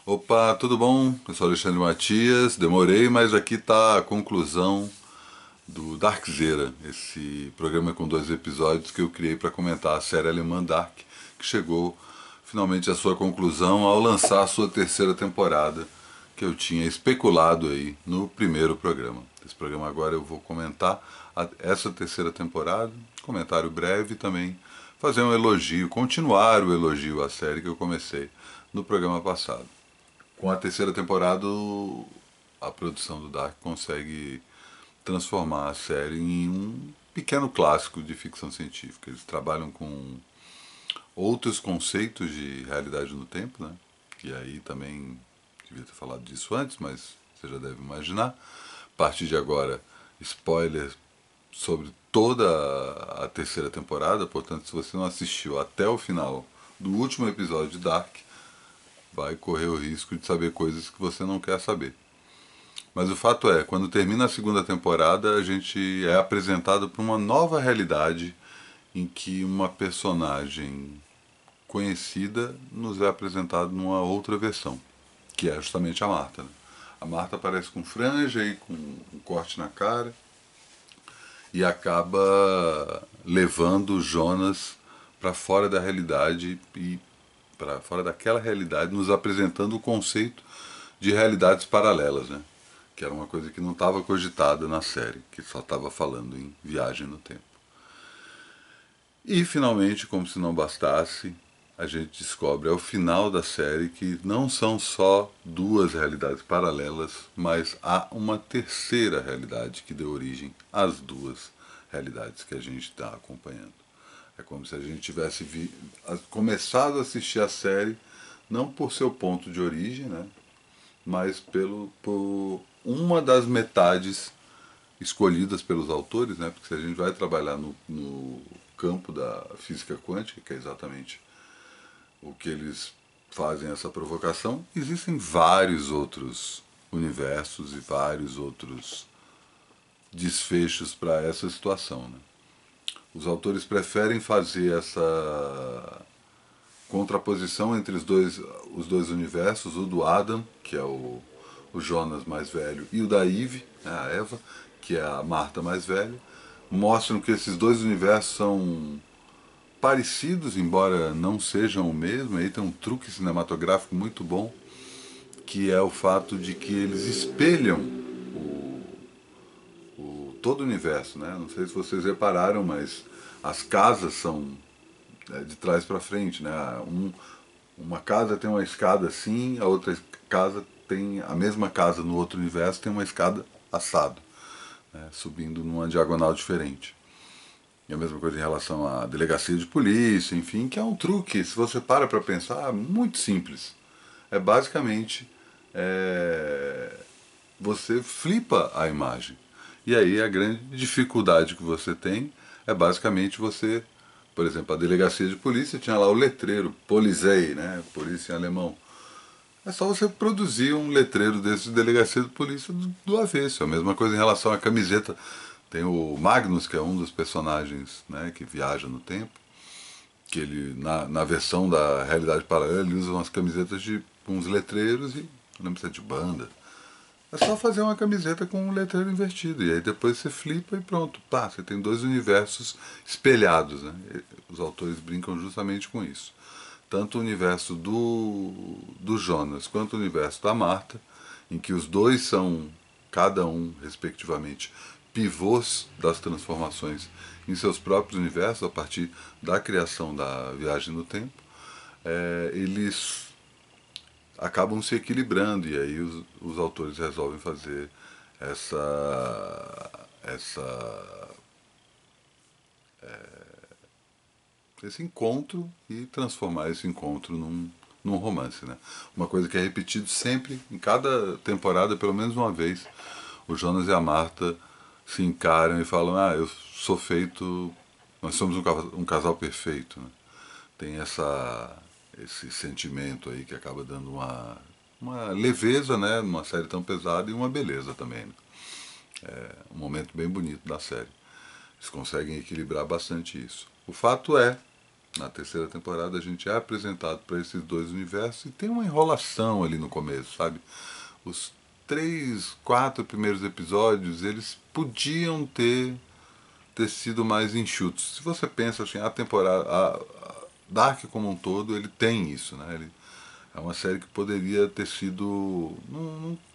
Opa, tudo bom? Eu sou Alexandre Matias, demorei, mas aqui está a conclusão do Darkzera, esse programa com 2 episódios que eu criei para comentar a série alemã Dark, que chegou finalmente à sua conclusão ao lançar a sua terceira temporada, que eu tinha especulado aí no primeiro programa. Esse programa agora eu vou comentar essa terceira temporada, comentário breve e também fazer um elogio, continuar o elogio à série que eu comecei no programa passado. Com a terceira temporada, a produção do Dark consegue transformar a série em um pequeno clássico de ficção científica. Eles trabalham com outros conceitos de realidade no tempo, né? E aí também devia ter falado disso antes, mas você já deve imaginar. A partir de agora, spoiler sobre toda a terceira temporada, portanto, se você não assistiu até o final do último episódio de Dark, vai correr o risco de saber coisas que você não quer saber. Mas o fato é, quando termina a segunda temporada, a gente é apresentado para uma nova realidade em que uma personagem conhecida nos é apresentada numa outra versão, que é justamente a Marta. Né? A Marta aparece com franja e com um corte na cara e acaba levando o Jonas para fora da realidade e para fora daquela realidade, nos apresentando o conceito de realidades paralelas, né? Que era uma coisa que não estava cogitada na série, que só estava falando em viagem no tempo. E finalmente, como se não bastasse, a gente descobre ao final da série que não são só duas realidades paralelas, mas há uma terceira realidade que deu origem às duas realidades que a gente está acompanhando. É como se a gente tivesse começado a assistir a série não por seu ponto de origem, né, mas por uma das metades escolhidas pelos autores, né, porque se a gente vai trabalhar no campo da física quântica, que é exatamente o que eles fazem essa provocação, existem vários outros universos e vários outros desfechos para essa situação. Né? Os autores preferem fazer essa contraposição entre os dois universos, o do Adam, que é o Jonas mais velho, e o da Eve, né, a Eva, que é a Marta mais velha, mostram que esses dois universos são parecidos, embora não sejam o mesmo. Aí tem um truque cinematográfico muito bom, que é o fato de que eles espelham todo o universo. Né? Não sei se vocês repararam, mas as casas são de trás para frente. Né? Uma casa tem uma escada assim, a outra casa tem a mesma casa no outro universo tem uma escada assado, né? Subindo numa diagonal diferente. E a mesma coisa em relação à delegacia de polícia, enfim, que é um truque, se você para pensar, muito simples. É basicamente você flipa a imagem. E aí a grande dificuldade que você tem é basicamente você, por exemplo, a delegacia de polícia tinha lá o letreiro, Polizei, né, polícia em alemão. É só você produzir um letreiro desse de delegacia de polícia do avesso. A mesma coisa em relação à camiseta. Tem o Magnus, que é um dos personagens, né, que viaja no tempo, que ele, na versão da realidade paralela, ele usa umas camisetas de uns letreiros e não precisa de banda. É só fazer uma camiseta com um letreiro invertido. E aí depois você flipa e pronto. Pá, você tem dois universos espelhados. Né? Os autores brincam justamente com isso. Tanto o universo do Jonas quanto o universo da Marta, em que os dois são, cada um, respectivamente, pivôs das transformações em seus próprios universos, a partir da criação da viagem no tempo, eles acabam se equilibrando e aí os autores resolvem fazer essa, essa, esse encontro e transformar esse encontro num romance. Né? Uma coisa que é repetido sempre, em cada temporada, pelo menos uma vez, o Jonas e a Marta se encaram e falam: ah, eu sou feito, nós somos um casal perfeito. Né? Tem esse sentimento aí que acaba dando uma leveza, né, numa série tão pesada, e uma beleza também. Né? É um momento bem bonito da série. Eles conseguem equilibrar bastante isso. O fato é Na terceira temporada a gente é apresentado para esses dois universos e tem uma enrolação ali no começo, sabe? Os 3, 4 primeiros episódios, eles podiam ter sido mais enxutos. Se você pensa assim, a temporada, a Dark como um todo, ele tem isso, né? Ele é uma série que poderia ter sido.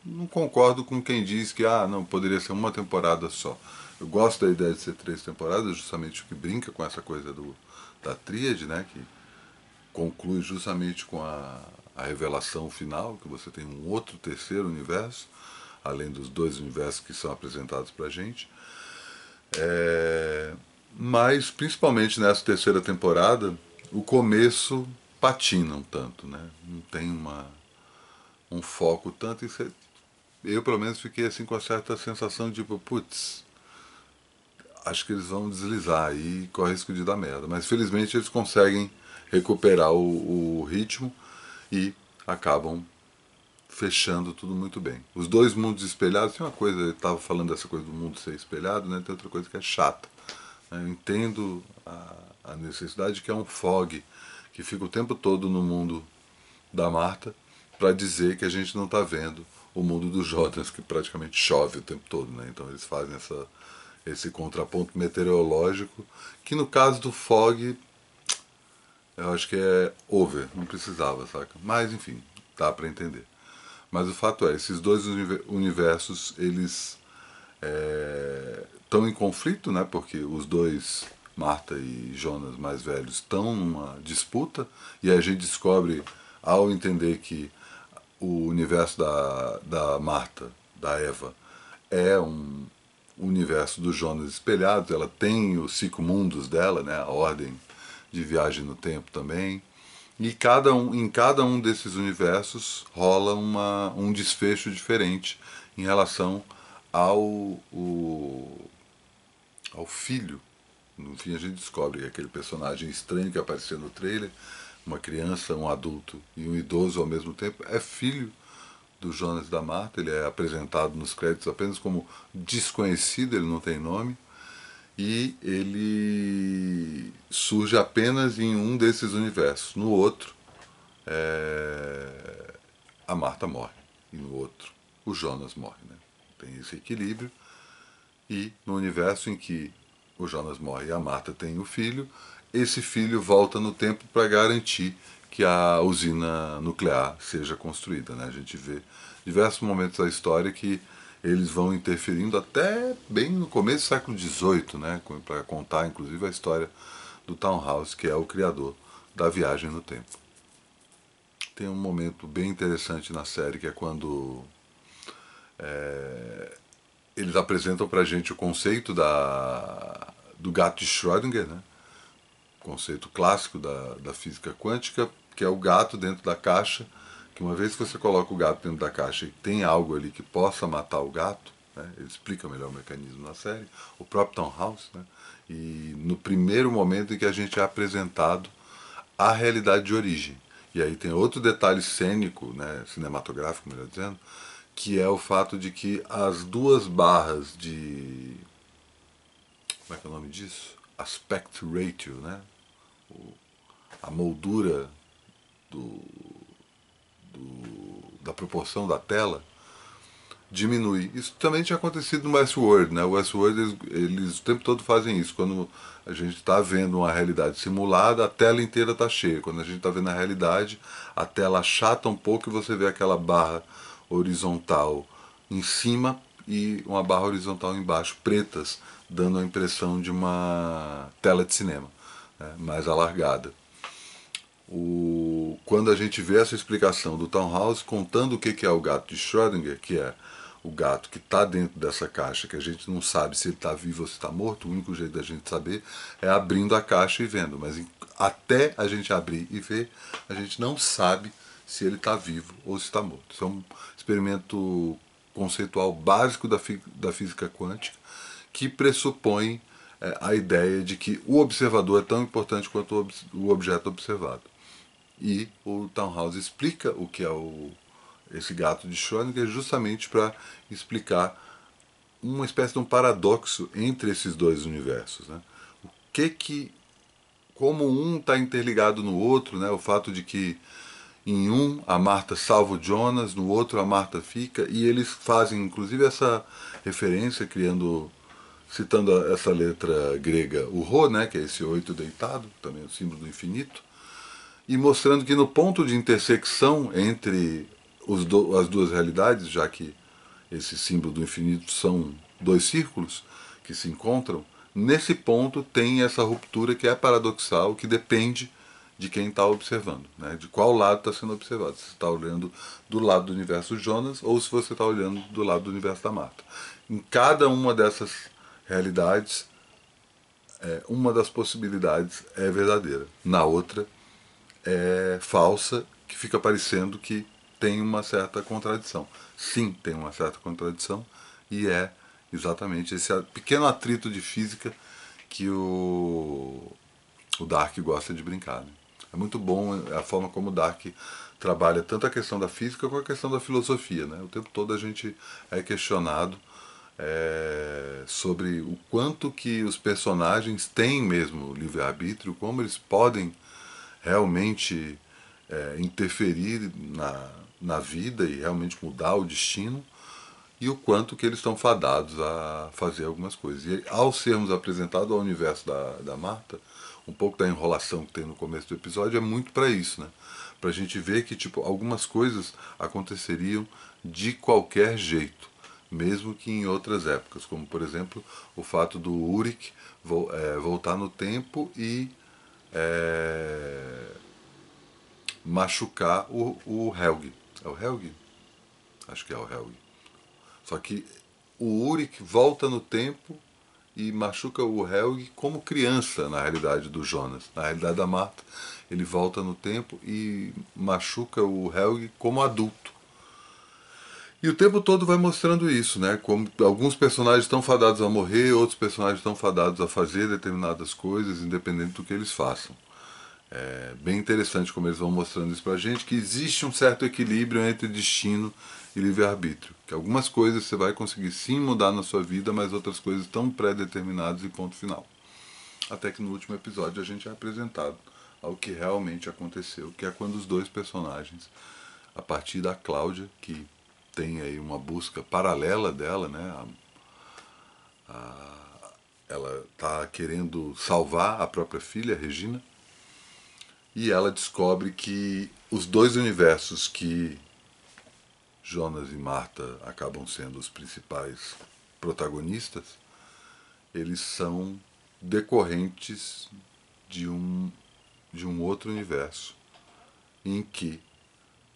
Não concordo com quem diz que não, poderia ser uma temporada só. Eu gosto da ideia de ser 3 temporadas, justamente o que brinca com essa coisa da tríade, né? Que conclui justamente com a revelação final, que você tem um outro terceiro universo, além dos dois universos que são apresentados pra gente. Mas, principalmente nessa terceira temporada, o começo patina um tanto, né? Não tem um foco tanto. Eu, pelo menos, fiquei assim com uma certa sensação de, tipo, putz, acho que eles vão deslizar aí e corre risco de dar merda. Mas, felizmente, eles conseguem recuperar o ritmo e acabam fechando tudo muito bem. Os dois mundos espelhados, tem uma coisa, eu estava falando dessa coisa do mundo ser espelhado, né? Tem outra coisa que é chata. Eu entendo a necessidade que é um fog que fica o tempo todo no mundo da Marta para dizer que a gente não está vendo o mundo dos Jordans, que praticamente chove o tempo todo. Né? Então eles fazem esse contraponto meteorológico, que no caso do fog eu acho que é over, não precisava, saca? Mas enfim, dá para entender. Mas o fato é, esses dois universos, eles estão em conflito, né? Porque os dois, Marta e Jonas mais velhos, estão numa disputa e a gente descobre, ao entender que o universo da Marta, da Eva, é um universo dos Jonas espelhados. Ela tem os 5 mundos dela, né? A ordem de viagem no tempo também. E em cada um desses universos rola um desfecho diferente em relação ao, ao filho. No fim a gente descobre que aquele personagem estranho que aparecia no trailer, uma criança, um adulto e um idoso ao mesmo tempo, é filho do Jonas da Marta. Ele é apresentado nos créditos apenas como desconhecido, ele não tem nome. E ele surge apenas em um desses universos. No outro, a Marta morre. E no outro, o Jonas morre. Né? Tem esse equilíbrio. E no universo em que o Jonas morre e a Marta tem o filho, esse filho volta no tempo para garantir que a usina nuclear seja construída. Né? A gente vê diversos momentos da história que eles vão interferindo até bem no começo do século XVIII, né? Para contar inclusive a história do Townhouse, que é o criador da viagem no tempo. Tem um momento bem interessante na série que é quando eles apresentam pra gente o conceito do gato de Schrödinger, né? Conceito clássico da física quântica, que é o gato dentro da caixa, que uma vez que você coloca o gato dentro da caixa e tem algo ali que possa matar o gato, né? Ele explica melhor o mecanismo na série, o próprio Townhouse, né? E no primeiro momento em que a gente é apresentado a realidade de origem. E aí tem outro detalhe cênico, né, cinematográfico, melhor dizendo, que é o fato de que as duas barras de. Como é que é o nome disso? Aspect ratio, né? A moldura do, da proporção da tela diminui. Isso também tinha acontecido no Westworld, né? O Westworld, eles o tempo todo fazem isso. Quando a gente está vendo uma realidade simulada, a tela inteira está cheia. Quando a gente está vendo a realidade, a tela achata um pouco e você vê aquela barra horizontal em cima e uma barra horizontal embaixo, pretas, dando a impressão de uma tela de cinema, né? Mais alargada. Quando a gente vê essa explicação do Townhouse contando o que é o gato de Schrödinger, que é o gato que está dentro dessa caixa, que a gente não sabe se ele está vivo ou se está morto, o único jeito da gente saber é abrindo a caixa e vendo. Mas até a gente abrir e ver, a gente não sabe se ele está vivo ou se está morto. Isso é um experimento conceitual básico da física quântica que pressupõe a ideia de que o observador é tão importante quanto o objeto observado. E o Townhouse explica o que é esse gato de Schrödinger justamente para explicar uma espécie de um paradoxo entre esses dois universos. Né? O que como um está interligado no outro, né? O fato de que em um a Marta salva o Jonas, no outro a Marta fica, e eles fazem inclusive essa referência, citando essa letra grega, o Rho, né? Que é esse oito deitado, também é o símbolo do infinito, e mostrando que no ponto de intersecção entre as duas realidades, já que esse símbolo do infinito são dois círculos que se encontram, nesse ponto tem essa ruptura que é paradoxal, que depende de quem está observando, né? De qual lado está sendo observado. Se você está olhando do lado do universo Jonas ou se você está olhando do lado do universo da Marta. Em cada uma dessas realidades, uma das possibilidades é verdadeira. Na outra, é falsa, que fica parecendo que tem uma certa contradição. Sim, tem uma certa contradição, e é exatamente esse pequeno atrito de física que o Dark gosta de brincar. Né? É muito bom a forma como o Dark trabalha tanto a questão da física quanto a questão da filosofia. Né? O tempo todo a gente é questionado sobre o quanto que os personagens têm mesmo livre-arbítrio, como eles podem realmente interferir na vida e realmente mudar o destino, e o quanto que eles estão fadados a fazer algumas coisas. E ao sermos apresentados ao universo da Marta, um pouco da enrolação que tem no começo do episódio é muito para isso, né? Para a gente ver que tipo, algumas coisas aconteceriam de qualquer jeito, mesmo que em outras épocas, como por exemplo o fato do Urik voltar no tempo e machucar o Helg. É o Helg? Acho que é o Helg. Só que o Urik volta no tempo e machuca o Helg como criança, na realidade, do Jonas. Na realidade da Marta, ele volta no tempo e machuca o Helg como adulto. E o tempo todo vai mostrando isso, né? Como alguns personagens estão fadados a morrer, outros personagens estão fadados a fazer determinadas coisas, independente do que eles façam. É bem interessante como eles vão mostrando isso pra gente, que existe um certo equilíbrio entre destino e livre-arbítrio. Que algumas coisas você vai conseguir sim mudar na sua vida, mas outras coisas estão pré-determinadas e ponto final. Até que no último episódio a gente é apresentado ao que realmente aconteceu, que é quando os dois personagens, a partir da Cláudia, que tem aí uma busca paralela dela, né? Ela está querendo salvar a própria filha, Regina, e ela descobre que os dois universos que Jonas e Marta acabam sendo os principais protagonistas, eles são decorrentes de um outro universo em que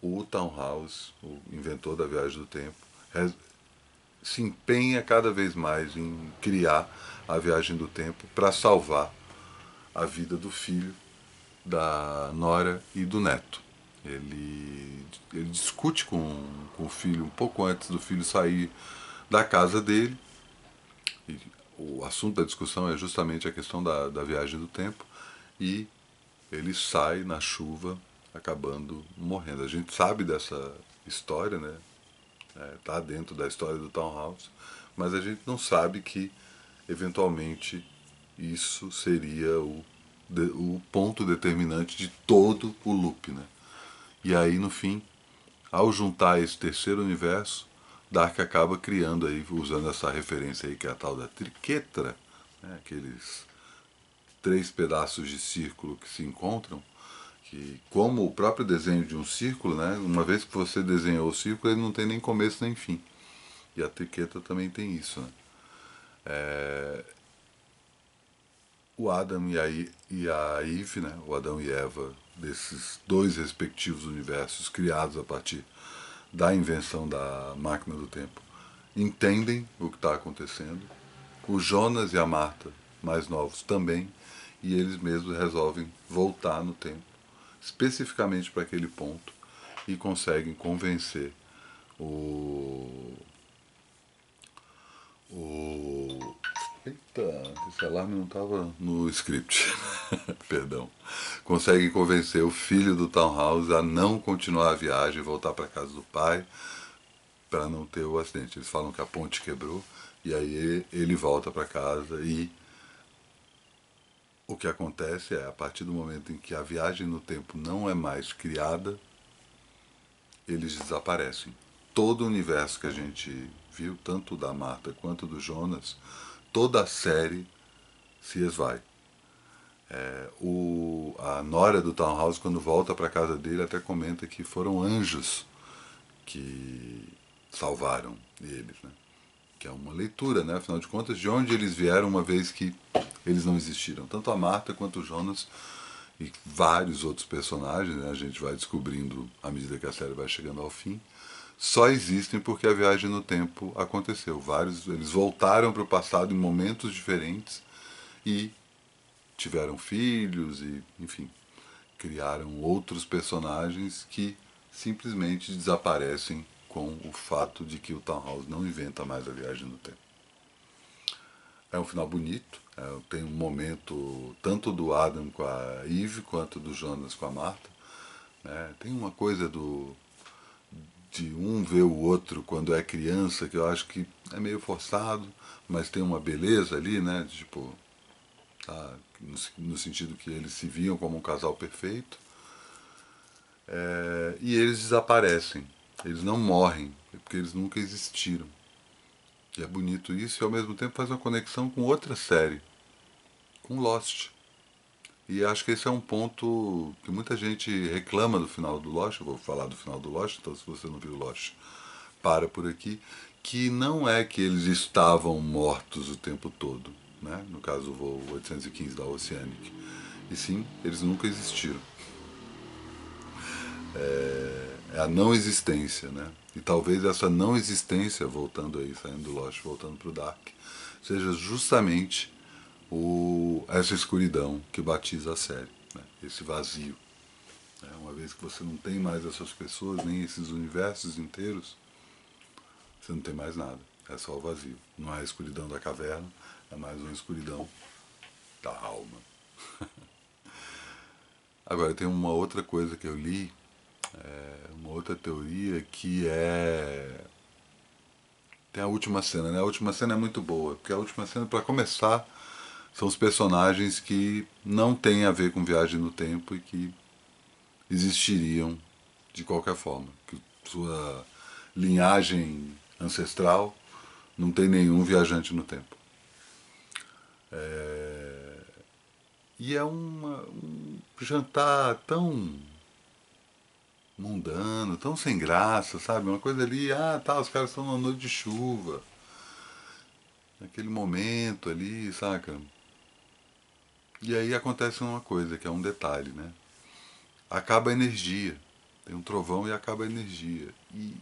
o Tannhaus, o inventor da viagem do tempo, se empenha cada vez mais em criar a viagem do tempo para salvar a vida do filho, da nora e do neto. Ele discute com o filho um pouco antes do filho sair da casa dele. E o assunto da discussão é justamente a questão da viagem do tempo. E ele sai na chuva, acabando morrendo. A gente sabe dessa história, né? Tá dentro da história do Townhouse, mas a gente não sabe que eventualmente isso seria o ponto determinante de todo o loop, né? E aí no fim, ao juntar esse terceiro universo, Dark acaba criando aí, usando essa referência aí que é a tal da triquetra, né? Aqueles três pedaços de círculo que se encontram, que como o próprio desenho de um círculo, né? Uma vez que você desenhou o círculo, ele não tem nem começo nem fim. E a triqueta também tem isso, né? O Adam e a Eve, né? O Adão e Eva, desses dois respectivos universos criados a partir da invenção da máquina do tempo, entendem o que está acontecendo. O Jonas e a Marta, mais novos, também, e eles mesmos resolvem voltar no tempo, especificamente para aquele ponto, e conseguem convencer o eita, esse alarme não estava no script. Perdão. Conseguem convencer o filho do Townhouse a não continuar a viagem e voltar para casa do pai para não ter o acidente. Eles falam que a ponte quebrou e aí ele volta para casa e o que acontece é, a partir do momento em que a viagem no tempo não é mais criada, eles desaparecem. Todo o universo que a gente viu, tanto da Marta quanto do Jonas, toda a série se esvai. A Nora do Townhouse, quando volta para casa dele, até comenta que foram anjos que salvaram eles, né? Que é uma leitura, né? Afinal de contas, de onde eles vieram uma vez que eles não existiram. Tanto a Marta quanto o Jonas e vários outros personagens, né? A gente vai descobrindo à medida que a série vai chegando ao fim, só existem porque a viagem no tempo aconteceu. Eles voltaram para o passado em momentos diferentes e tiveram filhos e, enfim, criaram outros personagens que simplesmente desaparecem com o fato de que o Townhouse não inventa mais a viagem no tempo. É um final bonito, tem um momento tanto do Adam com a Eve quanto do Jonas com a Marta. Né? Tem uma coisa de um ver o outro quando é criança que eu acho que é meio forçado, mas tem uma beleza ali, né? Tipo, tá, no sentido que eles se viam como um casal perfeito. E eles desaparecem. Eles não morrem, porque eles nunca existiram. E é bonito isso e ao mesmo tempo faz uma conexão com outra série, com Lost. E acho que esse é um ponto que muita gente reclama do final do Lost. Eu vou falar do final do Lost, então se você não viu Lost, para por aqui. Que não é que eles estavam mortos o tempo todo, né? No caso o voo 815 da Oceanic. E sim, eles nunca existiram. É a não existência, né? E talvez essa não existência, voltando aí, saindo do Lost, voltando para o Dark, seja justamente essa escuridão que batiza a série, né? Esse vazio. Né? Uma vez que você não tem mais essas pessoas, nem esses universos inteiros, você não tem mais nada. É só o vazio. Não é a escuridão da caverna, é mais uma escuridão da alma. Agora, tem uma outra coisa que eu li, uma outra teoria que é. Tem a última cena, né? A última cena é muito boa, porque a última cena, para começar, são os personagens que não têm a ver com viagem no tempo e que existiriam de qualquer forma. Que sua linhagem ancestral não tem nenhum viajante no tempo. E é um jantar tão mundano, tão sem graça, sabe? Uma coisa ali, tá, os caras estão numa noite de chuva, naquele momento ali, saca? E aí acontece uma coisa, que é um detalhe, né? Acaba a energia. Tem um trovão e acaba a energia. E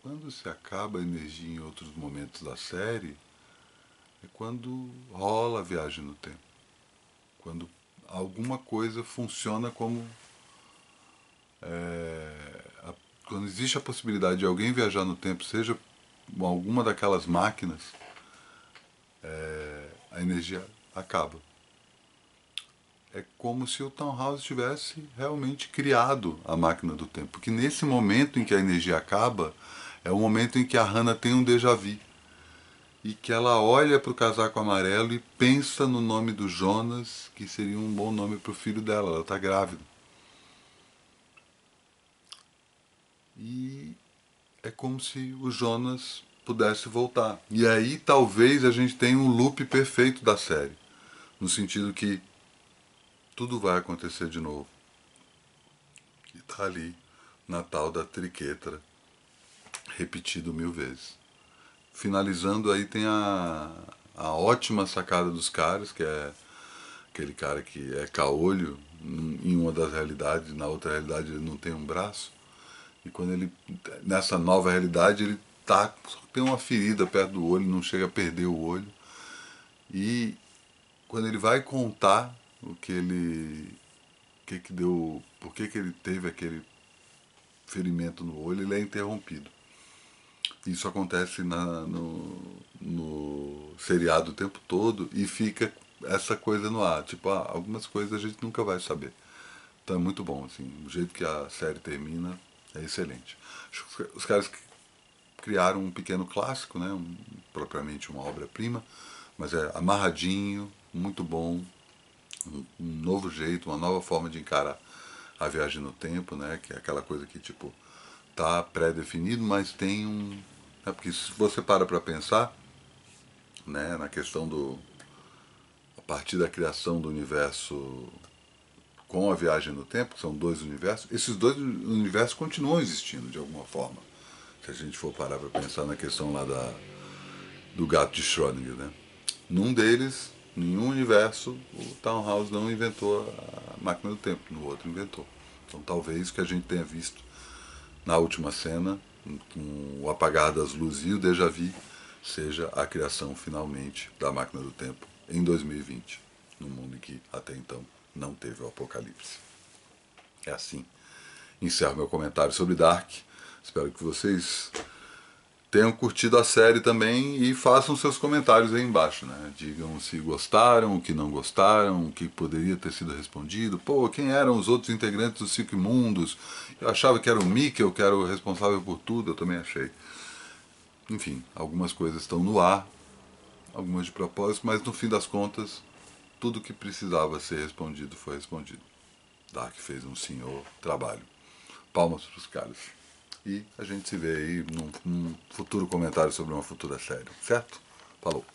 quando se acaba a energia em outros momentos da série, é quando rola a viagem no tempo. Quando alguma coisa funciona como. Quando existe a possibilidade de alguém viajar no tempo, seja alguma daquelas máquinas, a energia acaba. É como se o Townhouse tivesse realmente criado a máquina do tempo. Porque nesse momento em que a energia acaba, é o momento em que a Hannah tem um déjà vu. E que ela olha para o casaco amarelo e pensa no nome do Jonas, que seria um bom nome para o filho dela. Ela está grávida. E é como se o Jonas pudesse voltar. E aí talvez a gente tenha um loop perfeito da série. No sentido que tudo vai acontecer de novo. E tá ali, na tal da triquetra, repetido 1000 vezes. Finalizando aí tem a ótima sacada dos caras, que é aquele cara que é caolho em uma das realidades, na outra realidade ele não tem um braço. E quando ele, nessa nova realidade, ele tá, só tem uma ferida perto do olho, não chega a perder o olho. E quando ele vai contar o que deu, por que ele teve aquele ferimento no olho, ele é interrompido. Isso acontece no seriado o tempo todo e fica essa coisa no ar. Tipo, algumas coisas a gente nunca vai saber. Então é muito bom, assim. O jeito que a série termina é excelente. Os caras criaram um pequeno clássico, né? Propriamente uma obra-prima, mas é amarradinho, muito bom um novo jeito, uma nova forma de encarar a viagem no tempo, né? Que é aquela coisa que tipo tá pré-definido, mas tem um, porque se você para pensar, né, na questão do a partir da criação do universo com a viagem no tempo, que são dois universos, esses dois universos continuam existindo de alguma forma. Se a gente for parar para pensar na questão lá do gato de Schrödinger, né? Num deles, nenhum universo, o Townhouse não inventou a máquina do tempo, no outro inventou. Então talvez o que a gente tenha visto na última cena, com o apagar das luzes e o déjà vu, seja a criação finalmente da máquina do tempo em 2020, num mundo em que até então não teve o apocalipse. É assim. Encerro meu comentário sobre Dark. Espero que vocês tenham curtido a série também e façam seus comentários aí embaixo, né? Digam se gostaram, o que não gostaram, o que poderia ter sido respondido. Pô, quem eram os outros integrantes dos Cinco Mundos? Eu achava que era o Mikkel, que era o responsável por tudo, eu também achei. Enfim, algumas coisas estão no ar, algumas de propósito, mas no fim das contas, tudo que precisava ser respondido foi respondido. Dark fez um senhor trabalho. Palmas para os caras. E a gente se vê aí num futuro comentário sobre uma futura série, certo? Falou!